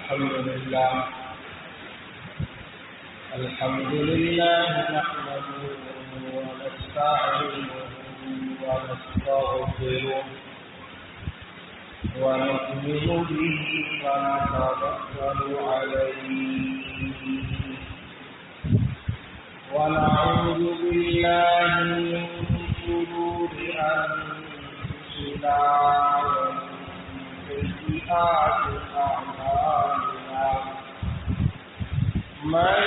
الحمد لله نحمده ونستعينه ونستغفره ونؤمن به ونتوكل عليه ونعوذ بالله من شرور أنفسنا ومن سيئات أعمالنا من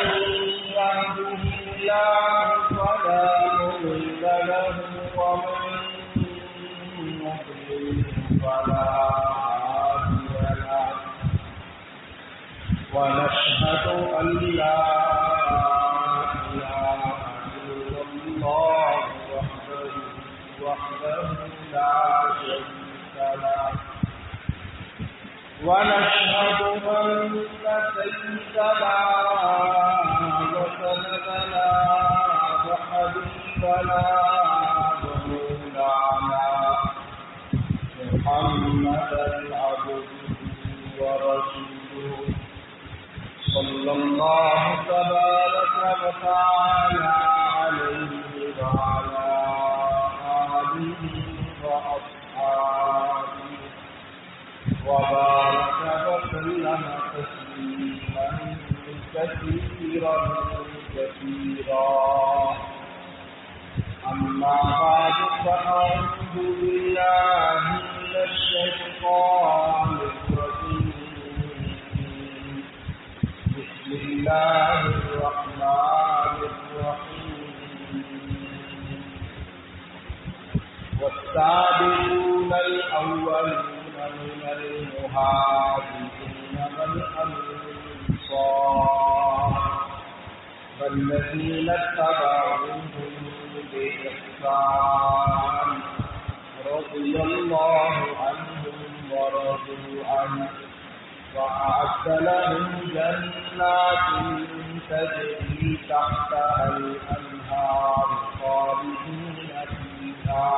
يهده الله فلا مضل له ومن يضلل فلا هادي له ونشهد أن لا إله إلا الله وحده لا شريك له ونشهد أن سيدنا وسندنا وحبيبنا ومولانا محمدا عبده ورسوله صلى الله تبارك وتعالى عليه وعلى آله وأصحابه وبارك وسلم تسليما كثيرا أما بعد فأعوذ بالله من الشيطان الرجيم بسم الله الرحمن الرحيم والسابقون الأولون من المهاجرين والأنصار والذين اتبعوهم بإحسان رضي الله عنهم ورضوا عنه وأعد لهم جنات تجري تحتها الأنهار خالدين فيها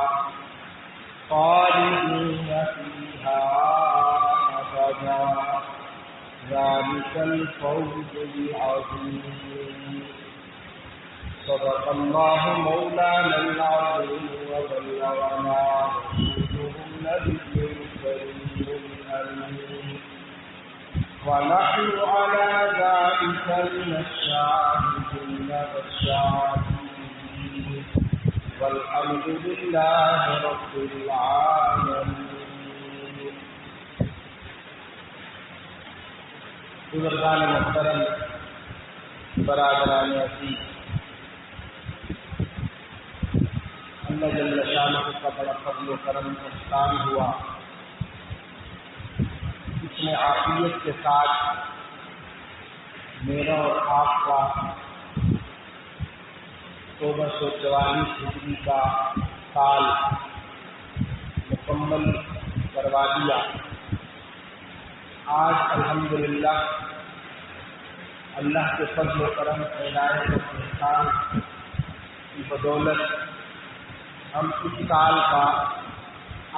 أبدا ذلك الفوز العظيم صدق الله مولانا العظيم وبلغنا رسوله النبي الكريم الأمين ونحن على ذلك من الشاهدين والشاكرين والحمد لله رب العالمين. بزرگان محترم، برادران عزیز، اللہ جل شانہ کا بڑا فضل و کرم احسان ہوا، اس نے عافیت کے ساتھ میرا اور آپ کا 1444 ہجری کا سال مکمل کروا دیا. آج الحمدللہ اللہ کے فضل و کرم عنایت و احسان کی بدولت ہم اس سال کا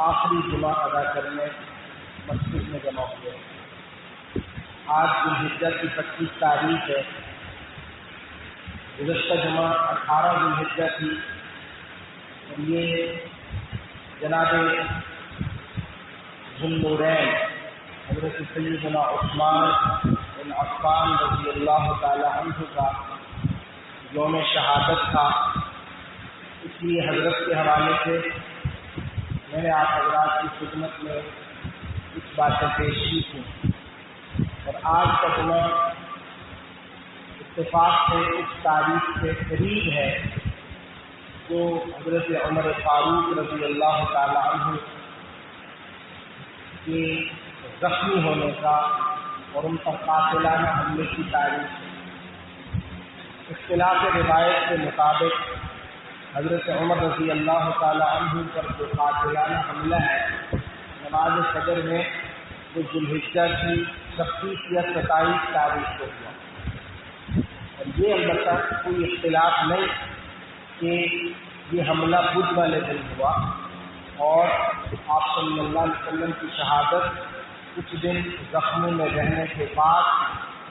آخری جمعہ ادا کرنے مسجد میں جمع ہوئے. آج ذوالحجہ کی 25 تاریخ ہے. گزشتہ جمعہ 18 ذوالحجہ تھی اور یہ جناب ذوالنورین حضرت سیدنا عثمان بن عفان رضی اللہ تعالی عنہ کا یوم شہادت تھا. اس لیے حضرت کے حوالے سے میں نے آپ حضرات کی خدمت میں اس باتیں پیش کی تھیں. اور آج کا جمعہ اتفاق سے اس تاریخ کے قریب ہے جو حضرت عمر فاروق رضی اللہ تعالی عنہ کے زخمی ہونے کا اور ان پر قاتلانہ حملے کی تاریخ. اختلاف روایت کے مطابق حضرت عمر رضی اللہ تعالی عنہ پر جو قاتلانہ حملہ ہے نماز فجر میں وہ ذوالحجہ کی 26 یا 27 تاریخ کو ہوا. اور یہ البتہ کوئی اختلاف نہیں کہ یہ حملہ بدھ والے دن ہوا اور آپ صلی اللہ علیہ وسلم کی شہادت کچھ دن زخم میں رہنے کے بعد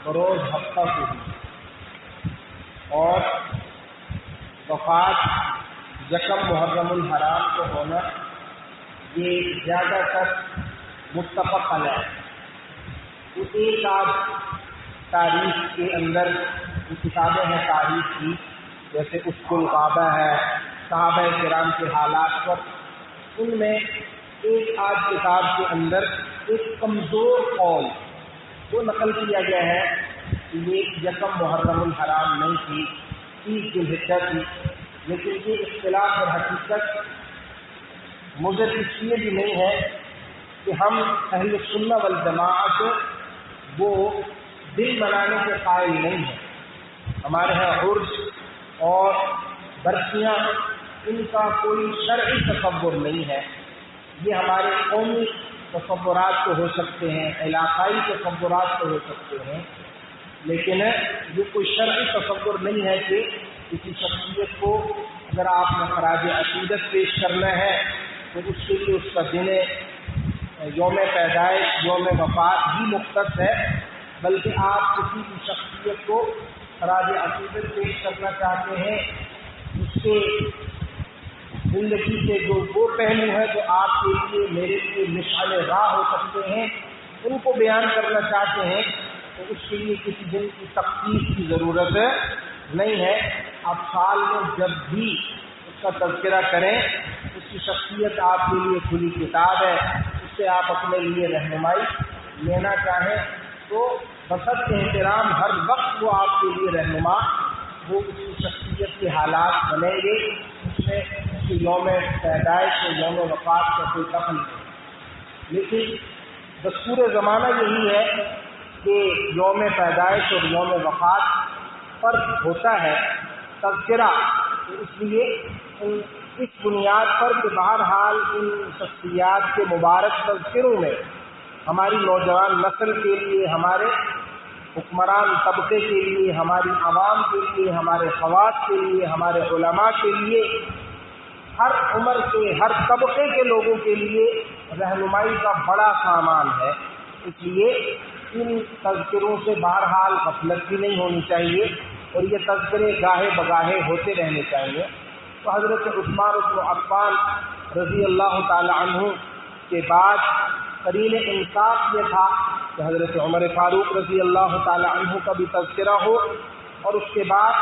بروز ہفتہ کو ہوئی اور وفات یکم محرم الحرام کو ہونا یہ زیادہ تر متفق علیہ۔ تو ایک آدھ تاریخ کے اندر جو کتابیں ہیں تاریخ کی، جیسے اسق الغابہ ہے صحابہ کرام کے حالات پر، ان میں ایک آدھ کتاب کے اندر ایک کمزور قول وہ نقل کیا گیا ہے کہ یہ یکم محرم الحرام نہیں تھی، 30 ذوالحجہ تھی، لیکن یہ اختلاف اور حقیقت مضر اس لیے بھی نہیں ہے کہ ہم اہل سنہ والجماعت وہ دن منانے کے قائل نہیں ہیں۔ ہمارے ہاں عرس اور برسیاں ان کا کوئی شرعی تصور نہیں ہے، یہ ہمارے قومی تصورات کو ہو سکتے ہیں، علاقائی تصورات کو ہو سکتے ہیں، لیکن یہ کوئی شرعی تصور نہیں ہے کہ کسی شخصیت کو اگر آپ نے خراج عقیدت پیش کرنا ہے تو اس کے لیے اس کا دن یوم پیدائش یوم وفات ہی مختص ہے، بلکہ آپ کسی بھی شخصیت کو خراج عقیدت پیش کرنا چاہتے ہیں، اس کے زندگی کے جو وہ پہلو ہیں جو آپ کے لیے میرے لیے مشعل راہ ہو سکتے ہیں ان کو بیان کرنا چاہتے ہیں، تو اس کے لیے کسی دن کی تخصیص کی ضرورت نہیں ہے۔ آپ سال میں جب بھی اس کا تذکرہ کریں، اس کی شخصیت آپ کے لیے کھلی کتاب ہے، اس سے آپ اپنے لیے رہنمائی لینا چاہیں تو بصد احترام ہر وقت وہ آپ کے لیے رہنما وہ اس کی شخصیت کے حالات بنیں گے، اس میں اس کی یوم پیدائش اور یوم وفات کا کوئی دخل نہیں۔ لیکن دستور زمانہ یہی ہے کہ یوم پیدائش اور یوم وفات فرق ہوتا ہے تذکرہ، اس لیے اس بنیاد پر کہ بہرحال ان شخصیات کے مبارک تذکروں میں ہماری نوجوان نسل کے لیے، ہمارے حکمران طبقے کے لیے، ہماری عوام کے لیے، ہمارے خواص کے لیے، ہمارے علماء کے لیے، ہر عمر کے ہر طبقے کے لوگوں کے لیے رہنمائی کا بڑا سامان ہے۔ اس لیے ان تذکروں سے بہرحال غفلت بھی نہیں ہونی چاہیے اور یہ تذکرے گاہے بگاہے ہوتے رہنے چاہیے۔ تو حضرت عثمان بن عفان رضی اللہ تعالی عنہ کے بعد قرین انصاف یہ تھا کہ حضرت عمر فاروق رضی اللہ تعالی عنہ کا بھی تذکرہ ہو، اور اس کے بعد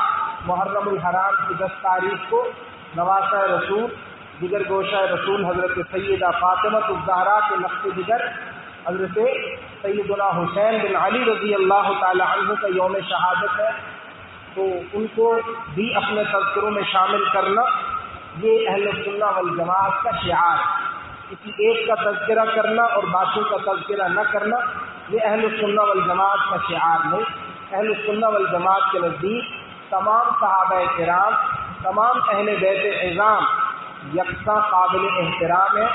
محرم الحرام کی 10 تاریخ کو نواسہ رسول جگر گوشہ رسول حضرت سیدہ فاطمہ الزہرا کے نقش جگر حضرت سیدنا حسین بن علی رضی اللہ تعالی عنہ کا یوم شہادت ہے، تو ان کو بھی اپنے تذکروں میں شامل کرنا یہ اہل سنہ والجماعت کا شعار ہے۔ کسی ایک کا تذکرہ کرنا اور باقیوں کا تذکرہ نہ کرنا یہ اہل سنہ والجماعت کا شعار نہیں۔ اہل سنہ والجماعت کے نزدیک تمام صحابہ کرام، تمام اہل بیت اعظام یکساں قابل احترام ہے،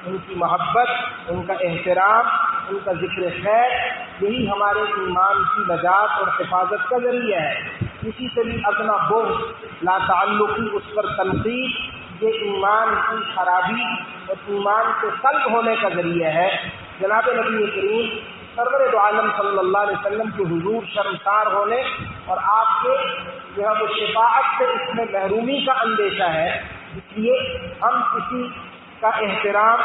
ان کی محبت، ان کا احترام، ان کا ذکر خیر یہی ہمارے ایمان کی نجات اور حفاظت کا ذریعہ ہے۔ کسی سے بھی ادنا بغض، لا تعلقی، اس پر تنقید یہ ایمان کی خرابی اور ایمان سے سلب ہونے کا ذریعہ ہے۔ جناب نبی کریم سرور دو عالم صلی اللہ علیہ وسلم کے حضور شرمسار ہونے اور آپ کے جو ہے وہ شفاعت سے اس میں محرومی کا اندیشہ ہے، اس لیے ہم کسی کا احترام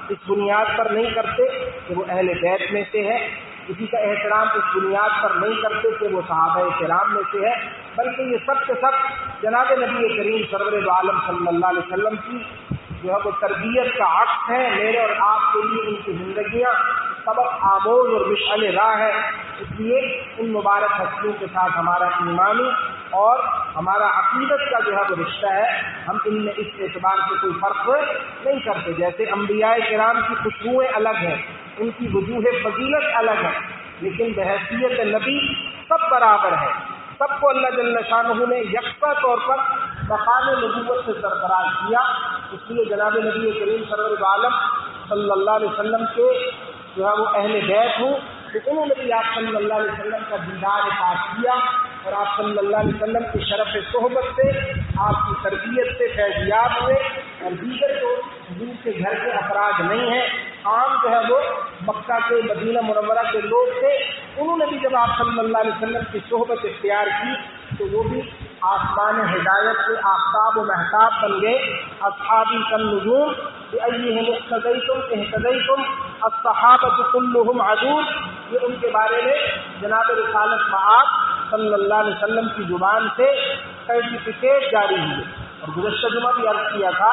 اس بنیاد پر نہیں کرتے کہ وہ اہل بیت میں سے ہے، کسی کا احترام اس بنیاد پر نہیں کرتے کہ وہ صحابہ کرام میں سے ہے، بلکہ یہ سب کے سب جناب نبی کریم سرور دو عالم صلی اللہ علیہ وسلم کی جو ہے وہ تربیت کا عکس ہے۔ میرے اور آپ کے لیے ان کی زندگیاں سبق آموز اور مشعل راہ ہے، اس لیے ان مبارک ہستیوں کے ساتھ ہمارا ایمانی اور ہمارا عقیدت کا جو ہے وہ رشتہ ہے، ہم ان میں اس اعتبار سے کوئی فرق نہیں کرتے۔ جیسے انبیاء کرام کی خوشبوئیں الگ ہیں، ان کی وجوہ فضیلت الگ ہے، لیکن بحیثیت نبی سب برابر ہے، سب کو اللہ جل شانہ نے یکساں طور پر مقام نبوت سے سرفراز کیا۔ اس لیے جناب نبی کریم سرور عالم صلی اللہ علیہ وسلم کے جو ہے وہ اہل بیت ہوں تو انہوں نے بھی آپ صلی اللہ علیہ وسلم کا دیدار پاک کیا، اور آپ صلی اللہ علیہ وسلم کی شرف صحبت سے، آپ کی تربیت سے فیضیاب ہوئے، اور دیگر جو حضور کے گھر کے افراد نہیں ہیں عام جو ہے وہ مکہ کے مدینہ منورہ کے لوگ تھے، انہوں نے بھی جب آپ صلی اللہ علیہ وسلم کی صحبت اختیار کی تو وہ بھی آسمان ہدایت کے آفتاب و مہتاب بن گئے۔ اصحابی کالنجوم بأیہم اقتدیتم اہتدیتم الصحابۃ کلہم عدول، یہ ان کے بارے میں جناب رسالت مآب صلی اللہ علیہ وسلم کی زبان سے سرٹیفکیٹ جاری ہوئے۔ اور گزشتہ جمعہ بھی عرض کیا تھا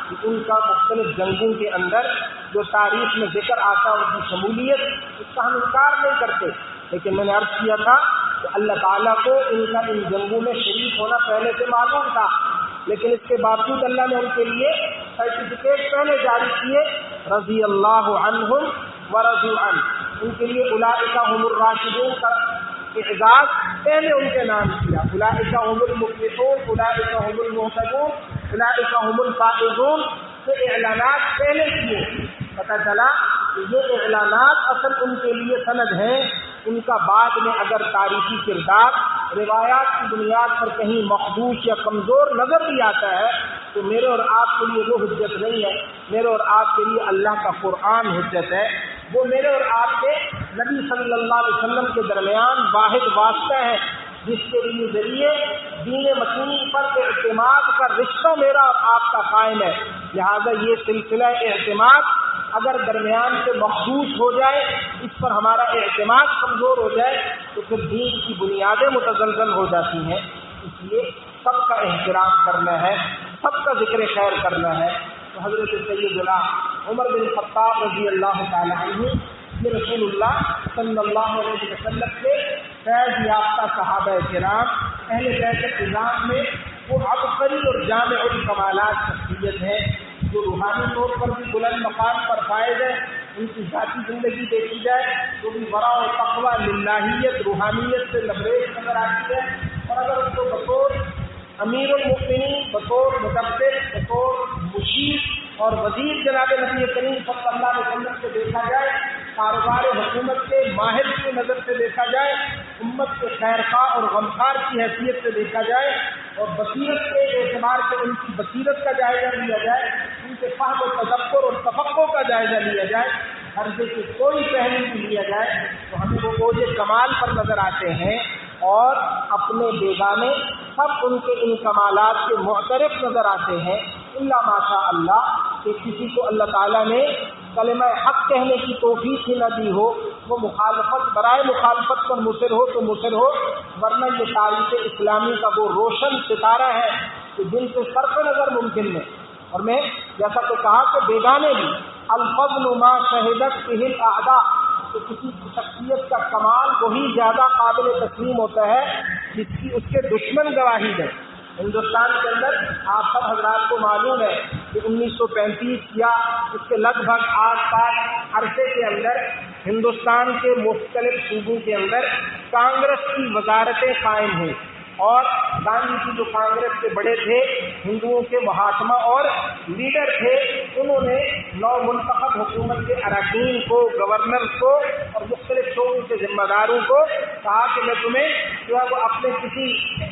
کہ ان کا مختلف جنگوں کے اندر جو تاریخ میں ذکر آتا ان کی شمولیت، اس کا ہم انکار نہیں کرتے، لیکن میں نے عرض کیا تھا کہ اللہ تعالیٰ کو ان کا ان جنگوں میں شریک ہونا پہلے سے معلوم تھا، لیکن اس کے باوجود اللہ نے ان کے لیے سرٹیفکیٹ پہلے جاری کیے، رضی اللہ عنہم ورضوا عنہ، ان کے لیے اولئک هم الراشدون کا اعزاز پہلے ان کے نام کیا، اولئک هم المفلحون، اولئک هم المهتدون، اولئک هم الفائزون، یہ اعلانات پہلے کیے۔ پتہ چلا کہ یہ اعلانات اصل ان کے لیے سند ہیں، ان کا بعد میں اگر تاریخی کردار روایات کی بنیاد پر کہیں مخدوش یا کمزور نظر بھی آتا ہے تو میرے اور آپ کے لیے وہ حجت نہیں ہے، میرے اور آپ کے لیے اللہ کا قرآن حجت ہے، وہ میرے اور آپ کے نبی صلی اللہ علیہ وسلم کے درمیان واحد واسطہ ہے جس کے لیے ذریعے دین متین پر اعتماد کا رشتہ میرا اور آپ کا قائم ہے۔ لہذا یہ سلسلہ اعتماد اگر درمیان سے مخدوش ہو جائے، اس پر ہمارا اعتماد کمزور ہو جائے تو پھر دین کی بنیادیں متزلزل ہو جاتی ہیں۔ اس لیے سب کا احترام کرنا ہے، سب کا ذکر خیر کرنا ہے۔ تو حضرت سیدنا عمر بن خطاب رضی اللہ تعالی عنہ یہ رسول اللہ صلی اللہ علیہ وسلم کے فیض یافتہ صحابہ کرام اہل بیت نظام میں وہ عبقری اور جامع الکمالات شخصیت ہے جو روحانی طور پر بھی بلند مقام پر فائز ہے۔ ان کی ذاتی زندگی دیکھی جائے تو بھی ورع و تقویٰ، للہیت، روحانیت سے لبریز نظر آتی ہے، اور اگر ان کو بطور امیر المؤمنین، بطور مدبر، بطور مشیر اور وزیر جناب نبی کریم صلی اللہ علیہ وسلم سے دیکھا جائے، کاروبار حکومت کے ماہر کی نظر سے دیکھا جائے، امت کے خیرخواہ اور غمخوار کی حیثیت سے دیکھا جائے، اور بصیرت کے اعتبار سے ان کی بصیرت کا جائزہ لیا جائے، ان کے فہم و تدبر اور تفقہ کا جائزہ لیا جائے، ہر جگہ کوئی پہلو بھی لیا جائے تو ہمیں وہ اوج کمال پر نظر آتے ہیں، اور اپنے بیگانے سب ان کے ان کمالات کے معترف نظر آتے ہیں، الا ماشاء اللہ کہ کسی کو اللہ تعالیٰ نے کلمہ حق کہنے کی توفیق ہی نہ دی ہو، وہ مخالفت برائے مخالفت پر مصر ہو تو مصر ہو، ورنہ یہ تاریخ اسلامی کا وہ روشن ستارہ ہے کہ جن سے صرف نظر ممکن ہے۔ اور میں جیسا کہ کہا کہ بیگانے بھی الفضل ما شہدت به الاعداء، کہ کسی شخصیت کا کمال وہی زیادہ قابل تسلیم ہوتا ہے جس کی اس کے دشمن گواہی دیں۔ ہندوستان کے اندر آپ سب حضرات کو معلوم ہے کہ 1935 یا اس کے لگ بھگ آس پاس عرصے کے اندر ہندوستان کے مختلف صوبوں کے اندر کانگریس کی وزارتیں قائم ہوئیں، اور گاندھی جی جو کانگریس کے بڑے تھے، ہندوؤں کے مہاتما اور لیڈر تھے، انہوں نے نو منتخب حکومت کے اراکین کو، گورنر کو اور مختلف شعبوں کے ذمہ داروں کو کہا کہ میں تمہیں جو ہے وہ اپنے کسی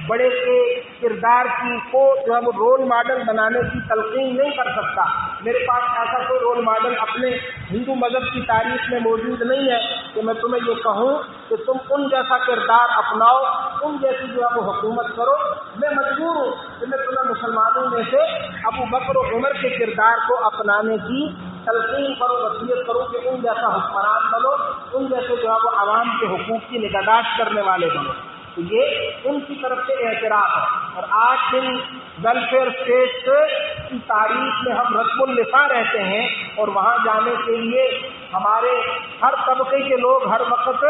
بڑے کے کردار کی کو جو ہے وہ رول ماڈل بنانے کی تلقین نہیں کر سکتا، میرے پاس ایسا کوئی رول ماڈل اپنے ہندو مذہب کی تاریخ میں موجود نہیں ہے کہ میں تمہیں یہ کہوں کہ تم ان جیسا کردار اپناؤ، ان جیسی جو ہے وہ حکومت کرو۔ میں مجبور ہوں کہ میں تمہیں مسلمانوں میں سے ابو بکر و عمر کے کردار کو اپنانے کی تلقین کرو، وصیت کرو کہ ان جیسا حکمران بنو، ان جیسے جو ہے وہ عوام کے حقوق کی نگہداشت کرنے والے بنو۔ تو یہ ان کی طرف سے اعتراف ہے، اور آج دن ویلفیئر اسٹیٹ کی تاریخ میں ہم رسم النساء رہتے ہیں، اور وہاں جانے کے لیے ہمارے ہر طبقے کے لوگ ہر وقت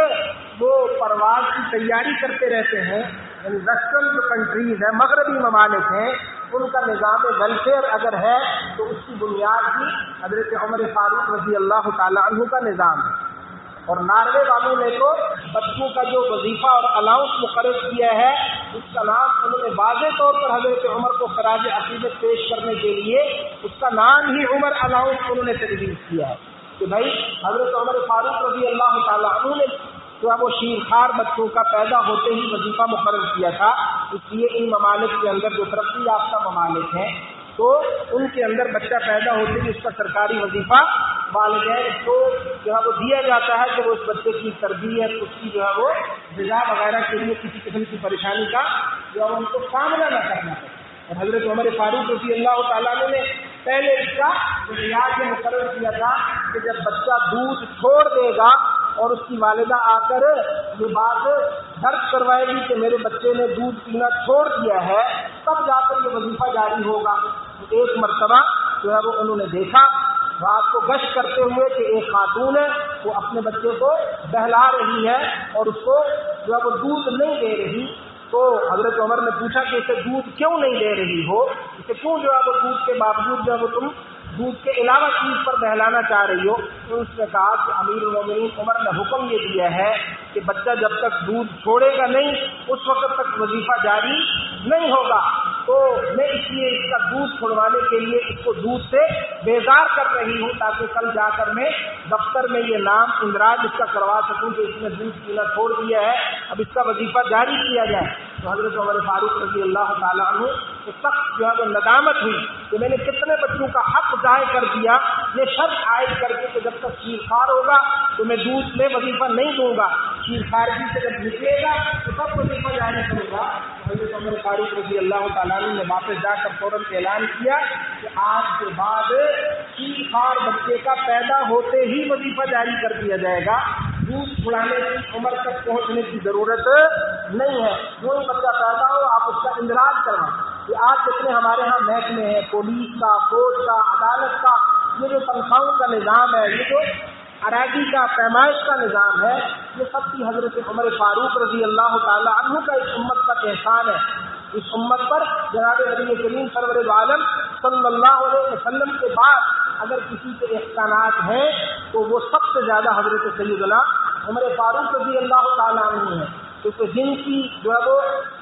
وہ پرواز کی تیاری کرتے رہتے ہیں۔ ویسٹرن جو کنٹریز ہیں، مغربی ممالک ہیں، ان کا نظام ویلفیئر اگر ہے تو اس کی بنیاد بھی حضرت عمر فاروق رضی اللہ تعالی عنہ کا نظام ہے۔ اور ناروے والوں نے تو بچوں کا جو وظیفہ اور الاؤنس مقرر کیا ہے، اس کا نام انہوں نے واضح طور پر حضرت عمر کو خراج عقیدت پیش کرنے کے لیے اس کا نام ہی عمر الاؤنس انہوں نے تجویز کیا ہے کہ بھائی حضرت عمر فاروق رضی اللہ تعالیٰ عنہ نے جو ہے وہ شیرخوار بچوں کا پیدا ہوتے ہی وظیفہ مقرر کیا تھا، اس لیے ان ممالک کے اندر جو ترقی یافتہ ممالک ہیں تو ان کے اندر بچہ پیدا ہوتے ہی اس کا سرکاری وظیفہ والدین کو جو ہے وہ دیا جاتا ہے کہ وہ اس بچے کی تربیت، اس کی جو ہے وہ غذا وغیرہ کے لیے کسی قسم کی پریشانی کا جو ہے ان کو سامنا نہ کرنا پڑے۔ اور حضرت عمر فاروق رضی اللہ تعالیٰ عنہ نے پہلے اس کا ریاض مقرر کیا تھا کہ جب بچہ دودھ چھوڑ دے گا اور اس کی والدہ آ کر یہ بات درج کروائے گی کہ میرے بچے نے دودھ پینا چھوڑ دیا ہے، تب جا کر یہ وظیفہ جاری ہوگا۔ ایک مرتبہ جو ہے وہ انہوں نے دیکھا رات کو گشت کرتے ہوئے کہ ایک خاتون ہے وہ اپنے بچے کو بہلا رہی ہے اور اس کو جو ہے وہ دودھ نہیں دے رہی، تو حضرت عمر نے پوچھا کہ اسے دودھ کیوں نہیں دے رہی ہو، اسے کیوں جو ہے وہ دودھ کے باوجود جو ہے وہ تم دودھ کے علاوہ چیز پر بہلانا چاہ رہی ہو؟ تو اس نے کہا کہ امیر المومنین عمر نے حکم یہ دیا ہے کہ بچہ جب تک دودھ چھوڑے گا نہیں اس وقت تک وظیفہ جاری نہیں ہوگا، تو میں اس لیے اس کا دودھ چھڑوانے کے لیے اس کو دودھ سے بیزار کر رہی ہوں تاکہ کل جا کر میں دفتر میں یہ نام اندراج اس کا کروا سکوں کہ اس نے دودھ پینا چھوڑ دیا ہے، اب اس کا وظیفہ جاری کیا جائے۔ تو حضرت عمر فاروق رضی اللہ تعالیٰ عنہ کو سخت جو ہے وہ ندامت ہوئی کہ میں نے کتنے بچوں کا حق ضائع کر دیا، یہ شرط عائد کر کے کہ جب تک شیر خوار ہوگا تو میں دودھ میں وظیفہ نہیں دوں گا، شیر خارجی سے جب نکلے گا تو تب وظیفہ جاری کروں گا۔ حضرت عمر فاروق رضی اللہ تعالیٰ عنہ نے واپس جا کر فوراً اعلان کیا کہ آج کے بعد شیر خوار بچے کا پیدا ہوتے ہی وظیفہ جاری کر دیا جائے گا، دودھ چھڑانے کی عمر تک پہنچنے کی ضرورت نہیں ہے، جو بچہ پیدا ہو آپ اس کا اندراج کروائیں۔ یہ آج جتنے ہمارے ہاں محکمے ہیں، پولیس کا، فوج کا، عدالت کا، یہ جو تنخواہوں کا نظام ہے، یہ جو اراضی کا پیمائش کا نظام ہے، یہ سب کی حضرت عمر فاروق رضی اللہ تعالیٰ عنہ کا اس امت پر احسان ہے۔ اس امت پر جناب نبی کریم سرور عالم صلی اللہ علیہ وسلم کے بعد اگر کسی کے احسانات ہیں تو وہ سب سے زیادہ حضرت سیدنا عمر فاروق رضی اللہ تعالیٰ عنہ ہیں، کیونکہ جن کی جو ہے وہ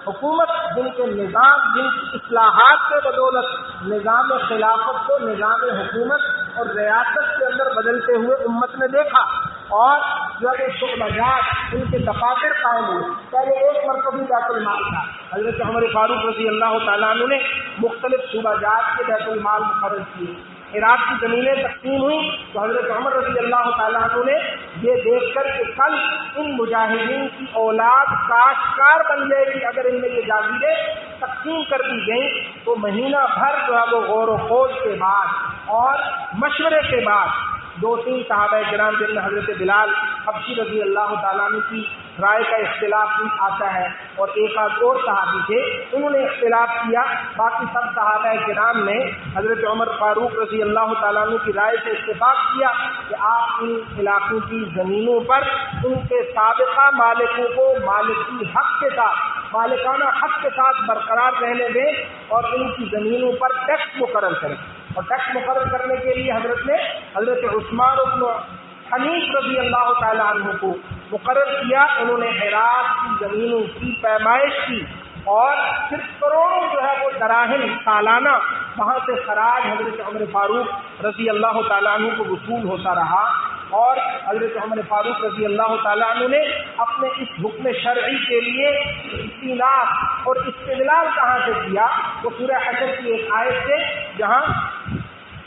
حکومت، جن کے نظام، جن کی اصلاحات کے بدولت نظام خلافت کو نظام حکومت اور ریاست کے اندر بدلتے ہوئے امت نے دیکھا، اور جو ہے وہ شعبہ جات ان کے دفاتر قائم ہوئے۔ پہلے ایک مرکزی بیت المال تھا، حضرت عمر فاروق رضی اللہ تعالیٰ عنہ نے مختلف شعبہ جات کے بیت المال مقرر کیے۔ عراق کی زمینیں تقسیم ہوئی تو حضرت عمر رضی اللہ تعالیٰ عنہ نے یہ دیکھ کر کہ کل ان مجاہدین کی اولاد کاشتکار بن جائے گی اگر ان میں یہ جاگیریں تقسیم کر دی گئیں، تو مہینہ بھر جو ہے وہ غور و خوض کے بعد اور مشورے کے بعد 2-3 صحابہ کرام جن میں حضرت بلال حبشی رضی اللہ تعالیٰ عنہ کی رائے کا اختلاف بھی آتا ہے اور ایک آدھ اور صحابی تھے انہوں نے اختلاف کیا، باقی سب صحابہ کرام نے حضرت عمر فاروق رضی اللہ تعالیٰ عنہ کی رائے سے اتفاق کیا کہ آپ ان علاقوں کی زمینوں پر ان کے سابقہ مالکوں کو مالکی حق کے ساتھ، مالکانہ حق کے ساتھ برقرار رہنے دیں اور ان کی زمینوں پر ٹیکس مقرر کریں۔ اور ٹیکس مقرر کرنے کے لیے حضرت نے حضرت عثمان بن حنیف رضی اللہ تعالیٰ عنہ کو مقرر کیا، انہوں نے عراق کی زمینوں کی پیمائش کی اور پھر کروڑوں جو ہے وہ دراہم سالانہ وہاں سے خراج حضرت عمر فاروق رضی اللہ تعالیٰ عنہ کو وصول ہوتا رہا، اور حضرت عمر فاروق رضی اللہ تعالیٰ عنہ نے اپنے اس حکم شرعی کے لیے استناد اور استدلال کہاں سے کیا؟ وہ سورہ حشر کی ایک آیت سے، جہاں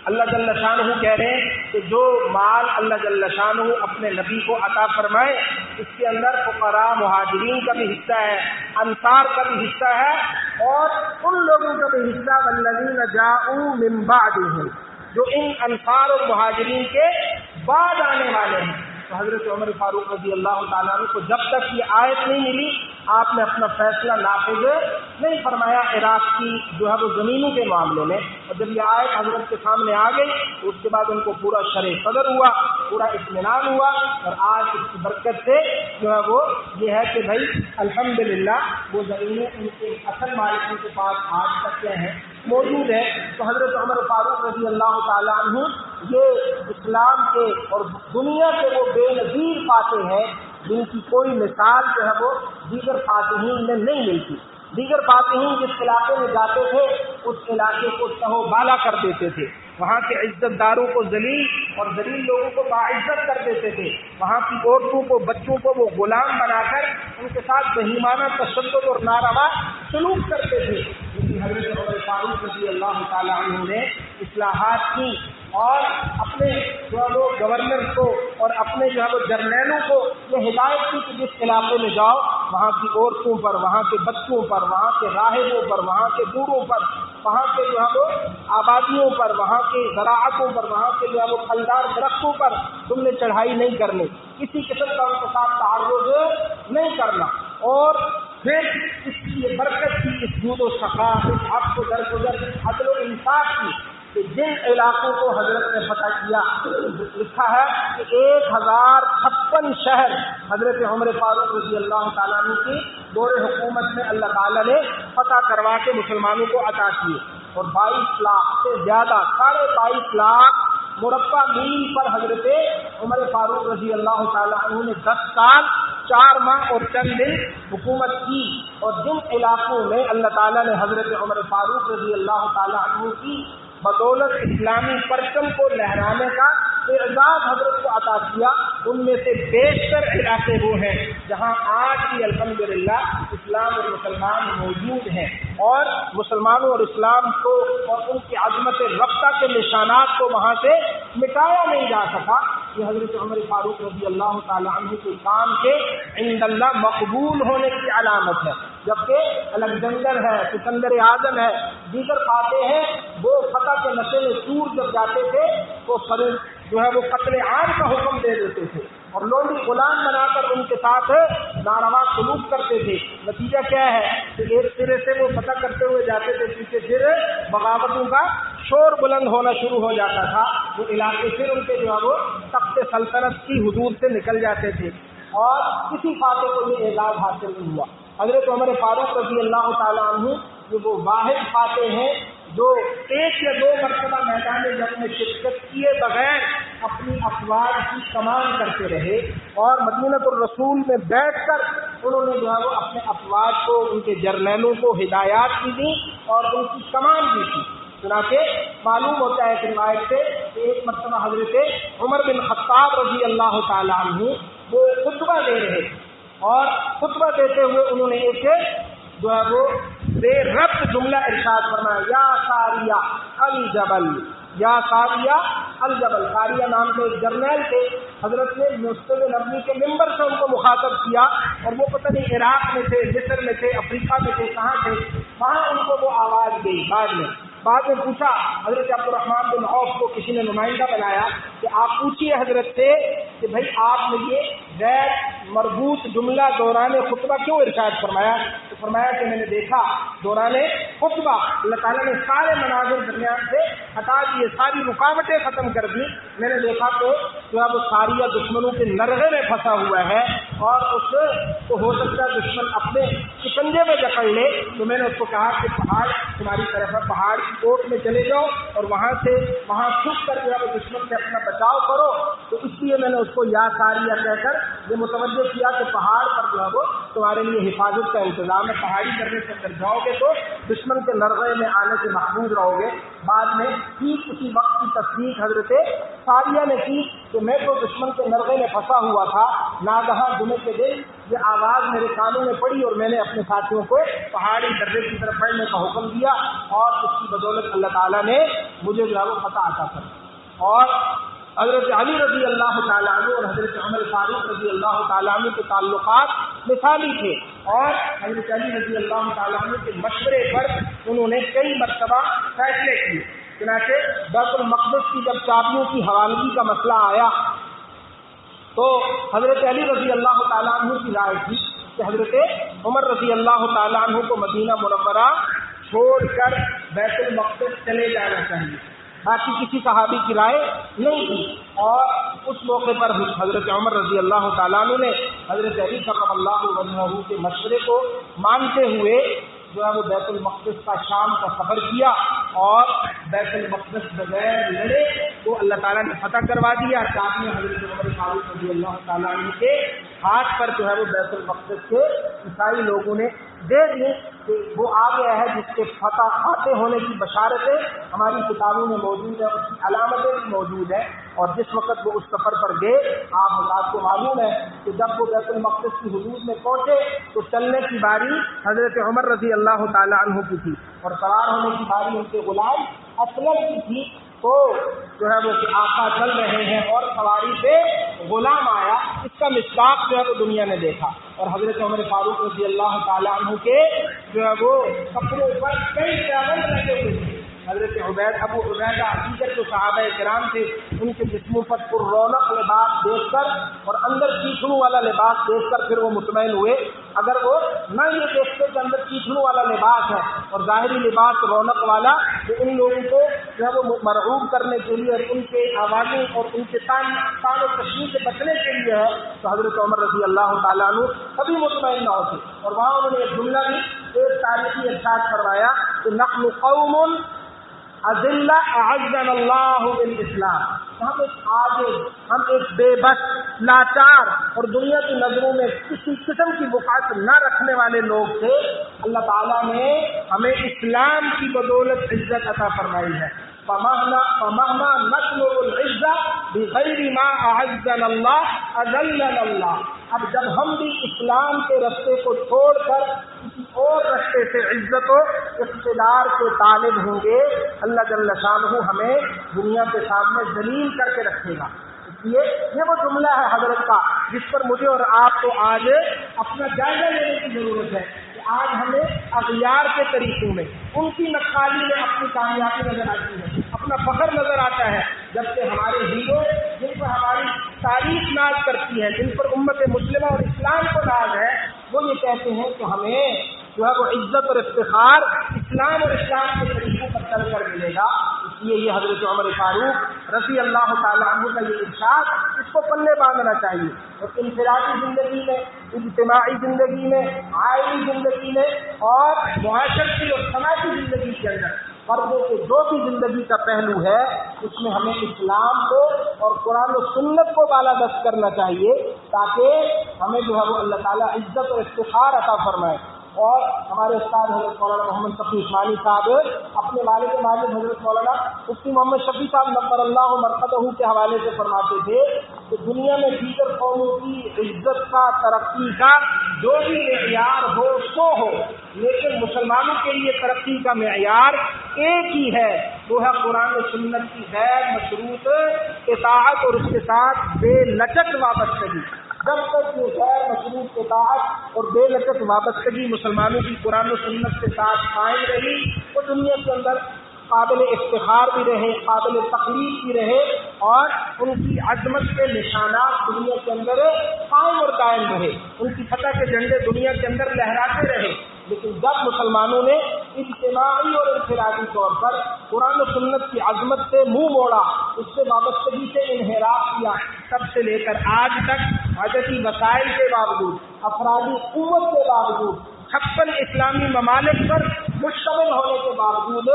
اللہ جل شانہ کہہ رہے ہیں کہ جو مال اللہ جل شانہ اپنے نبی کو عطا فرمائے اس کے اندر فقراء مہاجرین کا بھی حصہ ہے، انصار کا بھی حصہ ہے، اور ان لوگوں کا بھی حصہ والذین جاءوا من بعدهم، جو ان انصار اور مہاجرین کے بعد آنے والے ہیں۔ تو حضرت عمر فاروق رضی اللہ تعالیٰ عنہ کو جب تک یہ آیت نہیں ملی آپ نے اپنا فیصلہ نافذ نہیں فرمایا عراق کی جو ہے وہ زمینوں کے معاملے میں، اور جب یہ آیت حضرت کے سامنے آ گئی تو اس کے بعد ان کو پورا شرح صدر ہوا، پورا اطمینان ہوا، اور آج اس کی برکت سے جو ہے وہ یہ ہے کہ بھائی الحمدللہ وہ زمینیں ان کے اصل مالکوں کے پاس آج تک کیا ہیں موجود ہے۔ تو حضرت عمر فاروق رضی اللہ تعالیٰ عنہ یہ اسلام کے اور دنیا کے وہ بے نظیر فاتح ہیں جن کی کوئی مثال جو ہے وہ دیگر فاتحین میں نہیں ملتی۔ دیگر فاتحین جس علاقے میں جاتے تھے اس علاقے کو تہو بالا کر دیتے تھے، وہاں کے عزت داروں کو ذلیل اور ذلیل لوگوں کو باعزت کر دیتے تھے، وہاں کی عورتوں کو بچوں کو وہ غلام بنا کر ان کے ساتھ بہیمانہ تشدد اور ناروا سلوک کرتے تھے۔ لیکن حضرت عمر فاروق رضی اللہ تعالیٰ عنہ نے اصلاحات کی اور اپنے جو ہے وہ گورنر کو اور اپنے جو ہے وہ جرنیلوں کو یہ ہدایت کی کہ جس علاقے میں جاؤ وہاں کی عورتوں پر، وہاں کے بچوں پر، وہاں کے راہبوں پر، وہاں کے بوڑھوں پر، وہاں کے جو ہے وہ آبادیوں پر، وہاں کے زراعتوں پر، وہاں کے جو ہے وہ پھلدار درختوں پر تم نے چڑھائی نہیں کرنی، کسی قسم کا ان کے ساتھ تعرض نہیں کرنا۔ اور پھر اس کی برکت کی، اس جود و سخا، اس حق و درگزر، عدل و انصاف کی کہ جن علاقوں کو حضرت نے فتح کیا، لکھا ہے کہ 1056 شہر حضرت عمر فاروق رضی اللہ تعالیٰ عنہ کی دور حکومت میں اللہ تعالیٰ نے فتح کروا کے مسلمانوں کو عطا کیے، اور 22 لاکھ سے زیادہ 22.5 لاکھ مربع میل پر حضرت عمر فاروق رضی اللہ تعالیٰ عنہ نے 10 سال 4 ماہ اور چند دن حکومت کی، اور جن علاقوں میں اللہ تعالیٰ نے حضرت عمر فاروق رضی اللہ تعالیٰ عنہ کی بدولت اسلامی پرچم کو لہرانے کا اعزاز حضرت کو عطا کیا، ان میں سے بیشتر علاقے وہ ہیں جہاں آج بھی الحمدللہ اسلام اور مسلمان موجود ہیں، اور مسلمانوں اور اسلام کو اور ان کی عظمت رفتہ کے نشانات کو وہاں سے مٹایا نہیں جا سکا۔ یہ حضرت عمر فاروق رضی اللہ تعالیٰ عنہ کے کام کے عند اللہ مقبول ہونے کی علامت ہے، جبکہ الیگزینڈر ہے، سکندر اعظم ہے، دیگر فاتح ہیں، وہ فتح کے نشے میں سور جب جاتے تھے تو جو ہے وہ قتل عام کا حکم دے دیتے تھے اور لونڈی غلام بنا کر ان کے ساتھ ناروا سلوک کرتے تھے۔ نتیجہ کیا ہے کہ ایک سرے سے وہ فتح کرتے ہوئے جاتے تھے، پیچھے پھر بغاوتوں کا شور بلند ہونا شروع ہو جاتا تھا، وہ علاقے پھر ان کے جو ہے وہ تخت سلطنت کی حدود سے نکل جاتے تھے، اور کسی فاتح کو یہ اعزاز حاصل نہیں ہوا۔ حضرت عمر فاروق رضی اللہ تعالیٰ عنہ جو وہ واحد فاتح ہیں جو 1 یا 2 مرتبہ میدان جنگ میں شرکت کیے بغیر اپنی افواج کی کمان کرتے رہے، اور مدینہ الرسول میں بیٹھ کر انہوں نے جو ہے وہ اپنے افواج کو، ان کے جرنیلوں کو ہدایات بھی دی اور ان کی کمان بھی کی۔ چنانچہ معلوم ہوتا ہے کہ روایت سے کہ ایک مرتبہ حضرت عمر بن خطاب رضی اللہ تعالیٰ عنہ وہ خطبہ دے رہے، اور خطبہ دیتے ہوئے انہوں نے ایک جو ہے وہ بے ربط جملہ ارشاد فرمایا، یا ساریہ الجبل، یا ساریہ الجبل۔ ساریہ نام کے ایک جرنیل تھے، حضرت نے مسجد نبوی کے ممبر سے ان کو مخاطب کیا، اور وہ پتہ نہیں عراق میں تھے، مصر میں تھے، افریقہ میں تھے، کہاں تھے، وہاں ان کو وہ آواز گئی۔ بعد میں پوچھا حضرت عبد الرحمن بن عوف کو کسی نے نمائندہ بنایا کہ آپ پوچھیے حضرت سے کہ بھائی آپ نے یہ غیر مربوط جملہ دوران خطبہ کیوں ارشاد فرمایا؟ تو فرمایا کہ میں نے دیکھا دوران خطبہ اللہ تعالیٰ نے سارے مناظر درمیان سے ہٹا دیے، ساری رکاوٹیں ختم کر دی، میں نے دیکھا کہ جو ہے وہ ساریہ دشمنوں کے نرغے میں پھنسا ہوا ہے، اور اس کو ہو سکتا ہے دشمن اپنے شکنجے میں جکڑ لے، تو میں نے اس کو کہا کہ پہاڑ تمہاری طرف ہے، پہاڑ کی کوٹ میں چلے جاؤ اور وہاں چھپ کر جو ہے وہ دشمن سے اپنا بچاؤ کرو۔ تو اس لیے میں نے اس کو یا ساریہ کہہ کر یہ متوجہ کیا کہ پہاڑ پر جو ہے وہ تمہارے لیے حفاظت کا انتظام ہے، پہاڑی کرنے سے اندر جاؤ گے تو دشمن کے نرغے میں آنے سے محفوظ رہو گے۔ بعد میں ٹھیک اسی وقت کی تصدیق حضرت ساریہ نے کی کہ میں تو دشمن کے نرغے میں پھنسا ہوا تھا، ناگہاں جمعے کے دن یہ آواز میرے کانوں میں پڑی اور میں نے اپنے ساتھیوں کو پہاڑی درے کی طرف بڑھنے کا حکم دیا، اور اس کی بدولت اللہ تعالیٰ نے مجھے جو ہے وہ فتح عطا کر۔ اور حضرت علی رضی اللہ تعالیٰ عنہ اور حضرت عمر فاروق رضی اللہ تعالیٰ عنہ کے تعلقات مثالی تھے، اور حضرت علی رضی اللہ تعالیٰ عنہ کے مشورے پر انہوں نے کئی مرتبہ فیصلے کیے۔ چنانچہ بیت المقدس کی جب چابیوں کی حوالگی کا مسئلہ آیا تو حضرت علی رضی اللہ تعالیٰ عنہ کی رائے تھی کہ حضرت عمر رضی اللہ تعالیٰ عنہ کو مدینہ منورہ چھوڑ کر بیت المقدس چلے جانا چاہیے، باقی کسی صحابی کی رائے نہیں تھی۔ اور اس موقع پر حضرت عمر رضی اللہ تعالیٰ عنہ نے حضرت علی کرم اللہ وجہہ کے مشورے کو مانتے ہوئے جو ہے وہ بیت المقدس کا شام کا سفر کیا، اور بیت المقدس بغیر لڑے وہ اللہ تعالیٰ نے فتح کروا دیا۔ ساتھ میں حضرت عمر فاروق رضی اللہ تعالیٰ عنہ کے ہاتھ پر جو ہے وہ بیت المقدس کے عیسائی لوگوں نے دے دی کہ وہ آ گیا ہے، جس کے فتح فاتح ہونے کی بشارتیں ہماری کتابوں میں موجود ہے، اس کی علامتیں بھی موجود ہیں۔ اور جس وقت وہ اس سفر پر گئے، آپ حضرات کو معلوم ہے کہ جب وہ بیت المقدس کی حدود میں پہنچے تو چلنے کی باری حضرت عمر رضی اللہ تعالیٰ عنہ کی تھی، اور سوار ہونے کی باری ان کے غلام اسلم کی تھی۔ کو جو ہے وہ کہ آقا چل رہے ہیں اور سواری پہ غلام آیا، اس کا مصداق جو ہے وہ دنیا نے دیکھا. اور حضرت عمر فاروق رضی اللہ تعالیٰ عنہ کے جو ہے وہ کپڑوں پر کئی ڈائمنڈ لگے ہوئے تھے. حضرت ابو عبیدہ دیگر جو صحابہ کرام تھے ان کے جسموں پر پر رونق لباس دیکھ کر اور اندر چیچڑوں والا لباس دیکھ کر پھر وہ مطمئن ہوئے. اگر وہ نہ یہ دیکھتے کہ اندر چیچڑوں والا لباس ہے اور ظاہری لباس رونق والا، تو ان لوگوں کو جو ہے وہ مرعوب کرنے کے لیے اور ان کے آوازوں اور ان کے تان و تشریح سے بچنے کے لیے ہے، تو حضرت عمر رضی اللہ تعالیٰ عنہ کبھی مطمئن نہ ہوتے. اور وہاں انہوں نے ایک جملہ بھی ایک تاریخی ارشاد فرمایا کہ نحن قوم اذلہ اعزنا اللہ بالاسلام. ہم ایک عاجز، ہم ایک بے بس، لاچار اور دنیا کی نظروں میں کسی قسم کی وقعت نہ رکھنے والے لوگ تھے. اللہ تعالیٰ نے ہمیں اسلام کی بدولت عزت عطا فرمائی ہے. فمهما نطلب العزة بغیر ما اعزنا اللہ اذلنا اللہ. اب جب ہم بھی اسلام کے رستے کو چھوڑ کر کسی اور رستے سے عزت و اقتدار کے طالب ہوں گے، اللہ جل شانہ ہمیں دنیا کے سامنے ذلیل کر کے رکھے گا. اس لیے یہ وہ جملہ ہے حضرت کا جس پر مجھے اور آپ کو آج اپنا جائزہ لینے کی ضرورت ہے کہ آج ہمیں اغیار کے طریقوں میں ان کی نقالی میں اپنی کامیابی نظر آتی ہے، اپنا فخر نظر آتا ہے، جبکہ ہمارے ہیرو جن پر ہماری تاریخ ناز کرتی ہے، جن پر امت مسلمہ اور اسلام کو ناز ہے، وہ یہ کہتے ہیں کہ ہمیں جو ہے وہ عزت اور افتخار اسلام اور اسلام کے طریقوں پر چل کر ملے گا. اس لیے یہ حضرت عمر فاروق رضی اللہ تعالیٰ عنہ کا یہ ارشاد اس کو پلے باندھنا چاہیے. اور انفرادی زندگی میں، اجتماعی زندگی میں، عائلی زندگی میں اور معاشرتی اور سماجی زندگی کے اندر فردوں کے جو بھی زندگی کا پہلو ہے اس میں ہمیں اسلام کو اور قرآن و سنت کو بالادست کرنا چاہیے تاکہ ہمیں جو ہے وہ اللہ تعالیٰ عزت اور افتخار عطا فرمائے. اور ہمارے استاد حضرت مولانا محمد شفیع عثمانی صاحب اپنے والد ماجد حضرت مولانا مفتی محمد شفیع صاحب نبر اللہ مرقدہ کے حوالے سے فرماتے تھے کہ دنیا میں دیگر قوموں کی عزت کا، ترقی کا جو بھی معیار ہو سو ہو، لیکن مسلمانوں کے لیے ترقی کا معیار ایک ہی ہے، وہ ہے قرآن و سنت کی غیر مشروط اطاعت اور اس کے ساتھ بے لچک وابستگی. جب تک یہ غیر مشروط اطاعت اور بے لچک وابستگی مسلمانوں کی قرآن و سنت کے ساتھ قائم رہی، وہ دنیا کے اندر قابل افتخار بھی رہے، قابل تقلید بھی رہے اور ان کی عظمت کے نشانات دنیا کے اندر قائم اور قائم رہے، ان کی فتح کے جھنڈے دنیا کے اندر لہراتے رہے. لیکن جب مسلمانوں نے اجتماعی اور انفرادی طور پر قرآن و سنت کی عظمت سے منہ موڑا، اس سے وابستگی سے انحراف کیا، تب سے لے کر آج تک عددی وسائل کے باوجود، افرادی قوت کے باوجود، 56 اسلامی ممالک پر مشتمل ہونے کے باوجود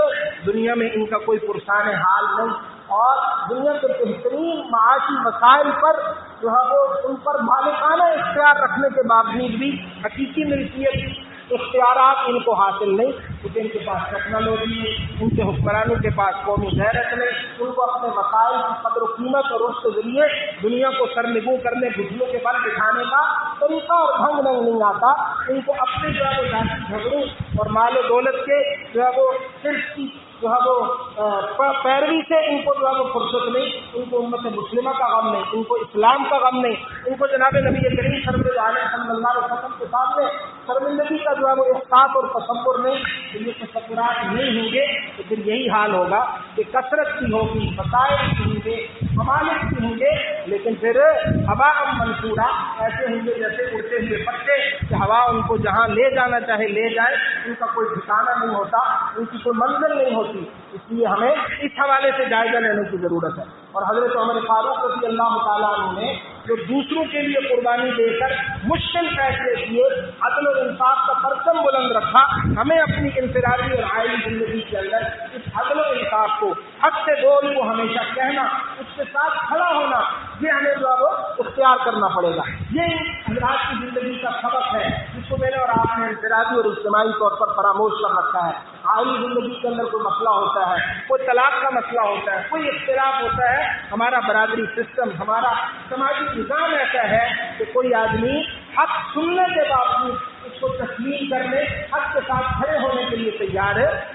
دنیا میں ان کا کوئی پرسان حال نہیں. اور دنیا کے بہترین معاشی وسائل پر جو ہے وہ ان پر مالکانہ اختیار رکھنے کے باوجود بھی حقیقی ملکیت اختیارات ان کو حاصل نہیں، کیونکہ ان کے پاس ٹیکنالوجی نہیں، ان کے حکمرانوں کے پاس قومی غیرت نہیں، ان کو اپنے وسائل کی قدر و قیمت اور اس کے ذریعے دنیا کو سرنگوں کرنے، گھٹنوں کے بل بٹھانے کا طریقہ اور ڈھنگ نہیں آتا. ان کو اپنے جو ہے وہ ذاتی جھگڑوں اور مال و دولت کے جو ہے وہ صرف کی جو ہے وہ پیروی سے ان کو جو ہے وہ فرصت نہیں، ان کو امت مسلمہ کا غم نہیں، ان کو اسلام کا غم نہیں، ان کو جناب نبی کریم صلی اللہ علیہ وسلم کے سامنے شرمندگی کا جو ہے وہ احساس اور تصور نہیں. یہ تصورات نہیں ہوں گے تو پھر یہی حال ہوگا کہ کثرت کی ہوگی، وسائل کی ہوں گے، ممالک کی ہوں گے، لیکن پھر ہوا منصورہ ایسے ہوں گے جیسے اڑتے ہوئے پتے کہ ہوا ان کو جہاں لے جانا چاہے لے جائے، ان کا کوئی ٹھکانہ نہیں ہوتا، ان کی کوئی منزل نہیں ہوتی. اس لیے ہمیں اس حوالے سے جائزہ لینے کی ضرورت ہے. اور حضرت عمر فاروق رضی اللہ تعالیٰ عنہ نے جو دوسروں کے لیے قربانی دے کر مشکل فیصلے کیے، عدل و انصاف کا پرچم بلند رکھا، ہمیں اپنی انفرادی اور عائلی زندگی کے اندر اس عدل و انصاف کو، حق سے بول کو ہمیشہ کہنا، اس کے ساتھ کھڑا ہونا، یہ ہمیں جو ہے وہ اختیار کرنا پڑے گا. یہ حضرات کی زندگی کا سبق ہے جس کو میں نے اور آپ نے انفرادی اور اجتماعی طور پر فراموش کر رکھا ہے. عائلی زندگی کے اندر کوئی مسئلہ ہوتا ہے، کوئی طلاق کا مسئلہ ہوتا ہے، کوئی اختلاف ہوتا ہے، ہمارا برادری سسٹم، ہمارا سماجی نظام ایسا ہے کہ کوئی آدمی حق سننے کے باوجود اس کو تسلیم کرنے حق کے ساتھ کھڑے ہونے کے لیے تیار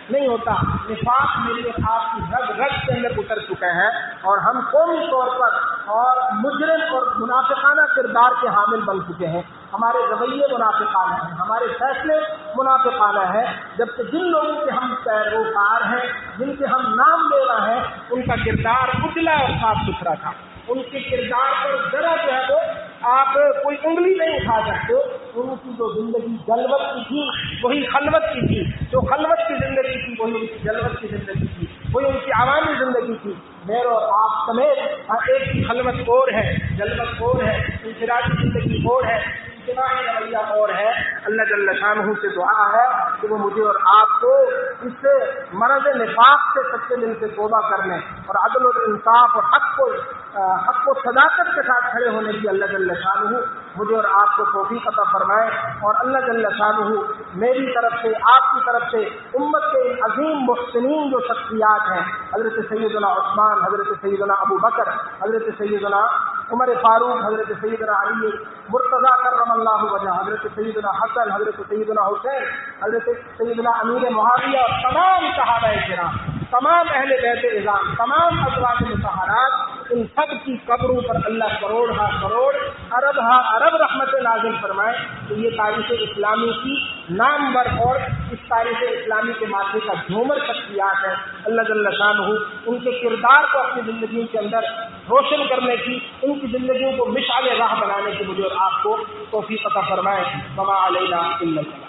نہیں ہوتا۔ نفاق میری اور آپ کی رگ رگ کے اندر اتر چکا ہے اور ہم قومی طور پر اور مجرم اور منافقانہ کردار کے حامل بن چکے ہیں۔ ہمارے رویے منافقانہ ہیں، ہمارے فیصلے منافقانہ ہیں، جبکہ جن لوگوں کے ہم پیروکار ہیں، جن کے ہم نام لینا ہے، ان کا کردار اجلا اور صاف ستھرا تھا۔ ان کے کردار پر ذرا جو ہے وہ آپ کوئی انگلی نہیں اٹھا سکتے۔ ان کی جو زندگی جلوت کی تھی وہی خلوت کی تھی، جو خلوت کی زندگی تھی وہی ان کی جلوت کی زندگی تھی، وہی ان کی عوامی زندگی تھی۔ میرے اور آپ سمیت ایک کی خلوت اور ہے، جلوت اور ہے، انفرادی زندگی اور ہے، اجتماعی رویہ اور ہے۔ اللہ جل شانہ سے دعا ہے کہ وہ مجھے اور آپ کو اس مرض نفاق سے سچے دل سے توبہ کرنے اور عدل و انصاف اور حق و صداقت کے ساتھ کھڑے ہونے کی اللہ جل شانہ مجھے اور آپ کو توفیق عطا فرمائے۔ اور اللہ جل شانہ میری طرف سے، آپ کی طرف سے، امت کے عظیم محسنین جو شخصیات ہیں، حضرت سیدنا عثمان، حضرت سیدنا ابو بکر، حضرت سیدنا عمر فاروق، حضرت سیدنا علی مرتضیٰ کرم اللہ وجہ، حضرت سیدنا حسن، حضرت سیدنا حسین، حضرت سیدنا امیر معاویہ اور تمام صحابہ کرام، تمام اہل بیت اعظام، تمام ازواج مطہرات، ان سب کی قبروں پر اللہ کروڑ ہا کروڑ ارب ہا ارب رحمت نازل فرمائے کہ یہ تاریخ اسلامی کی نامور اور اس تاریخ اسلامی کے ماتھے کا جھومر شخصیات ہے۔ اللہ جل شانہ ان کے کردار کو اپنی زندگیوں کے اندر روشن کرنے کی، ان کی زندگیوں کو مشعل راہ بنانے کی مجھے اور آپ کو توفیق عطا فرمائے۔ وما علینا الا البلاغ۔